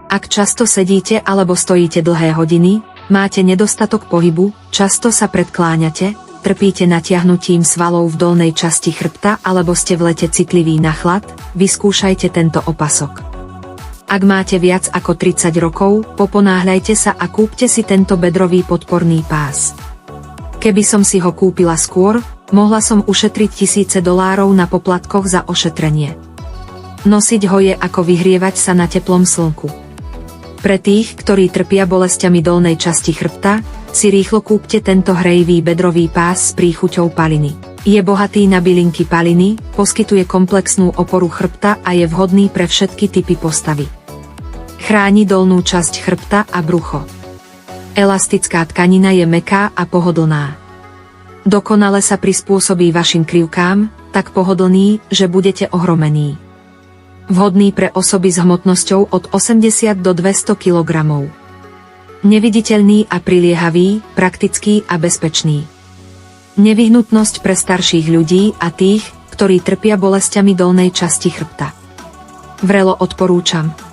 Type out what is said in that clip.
Ak často sedíte alebo stojíte dlhé hodiny, máte nedostatok pohybu, často sa predkláňate, trpíte natiahnutím svalov v dolnej časti chrbta alebo ste v lete citliví na chlad, vyskúšajte tento opasok. Ak máte viac ako 30 rokov, poponáhľajte sa a kúpte si tento bedrový podporný pás. Keby som si ho kúpila skôr, mohla som ušetriť $1000 na poplatkoch za ošetrenie. Nosiť ho je ako vyhrievať sa na teplom slnku. Pre tých, ktorí trpia bolesťami dolnej časti chrbta, si rýchlo kúpte tento hrejivý bedrový pás s príchuťou paliny. Je bohatý na bylinky paliny, poskytuje komplexnú oporu chrbta a je vhodný pre všetky typy postavy. Chráni dolnú časť chrbta a brucho. Elastická tkanina je mäkká a pohodlná. Dokonale sa prispôsobí vašim krivkám, tak pohodlný, že budete ohromení. Vhodný pre osoby s hmotnosťou od 80 do 200 kg. Neviditeľný a priliehavý, praktický a bezpečný. Nevyhnutnosť pre starších ľudí a tých, ktorí trpia bolesťami dolnej časti chrbta. Vrelo odporúčam.